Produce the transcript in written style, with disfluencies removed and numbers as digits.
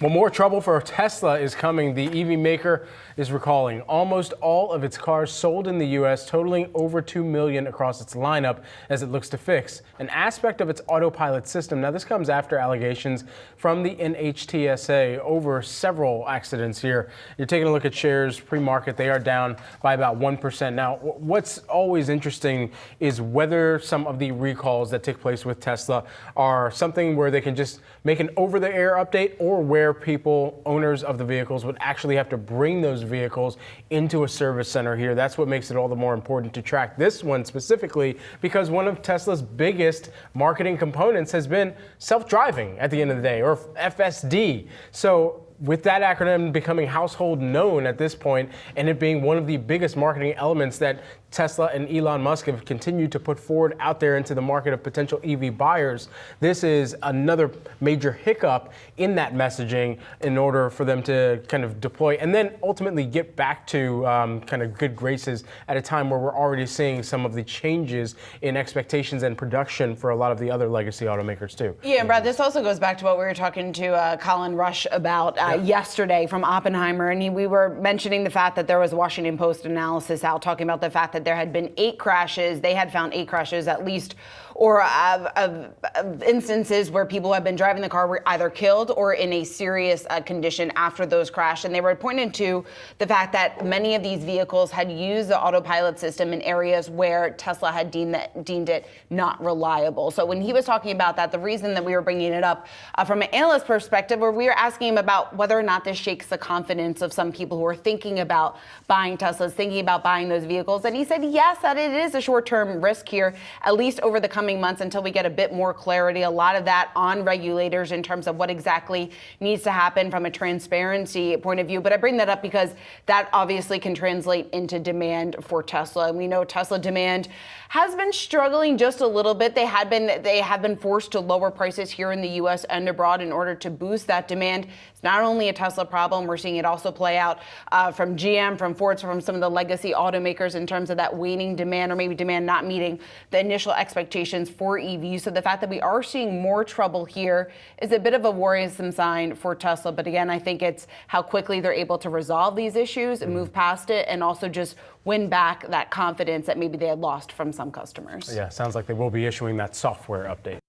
Well, more trouble for Tesla is coming. The EV maker is recalling almost all of its cars sold in the U.S., totaling over 2 million across its lineup as it looks to fix an aspect of its Autopilot system. Now, this comes after allegations from the NHTSA over several accidents here. You're taking a look at shares pre-market. They are down by about 1%. Now, what's always interesting is whether some of the recalls that take place with Tesla are something where they can just make an over-the-air update, or where owners of the vehicles would actually have to bring those vehicles into a service center here. That's what makes it all the more important to track this one specifically, because one of Tesla's biggest marketing components has been self-driving at the end of the day, or FSD. So with that acronym becoming household known at this point, and it being one of the biggest marketing elements that Tesla and Elon Musk have continued to put forward out there into the market of potential EV buyers, this is another major hiccup in that messaging in order for them to kind of deploy and then ultimately get back to kind of good graces at a time where we're already seeing some of the changes in expectations and production for a lot of the other legacy automakers too. Yeah, and Brad, this also goes back to what we were talking to Colin Rush about yesterday from Oppenheimer, and we were mentioning the fact that there was a Washington Post analysis out talking about the fact that there had been 8 crashes. They had found 8 crashes at least, or of instances where people have been driving the car were either killed or in a serious condition after those crashed. And they were pointing to the fact that many of these vehicles had used the Autopilot system in areas where Tesla had deemed it not reliable. So when he was talking about that, the reason that we were bringing it up from an analyst perspective, where we were asking him about whether or not this shakes the confidence of some people who are thinking about buying Teslas, thinking about buying those vehicles. And he said, yes, that it is a short-term risk here, at least over the coming months until we get a bit more clarity. A lot of that on regulators in terms of what exactly needs to happen from a transparency point of view. But I bring that up because that obviously can translate into demand for Tesla. And we know Tesla demand has been struggling just a little bit. They have been forced to lower prices here in the U.S. and abroad in order to boost that demand. It's not only a Tesla problem. We're seeing it also play out from GM, from Ford, from some of the legacy automakers in terms of that waning demand, or maybe demand not meeting the initial expectations for EVs. So the fact that we are seeing more trouble here is a bit of a worrisome sign for Tesla. But again, I think it's how quickly they're able to resolve these issues and move past it, and also just win back that confidence that maybe they had lost from some customers. Yeah, sounds like they will be issuing that software update.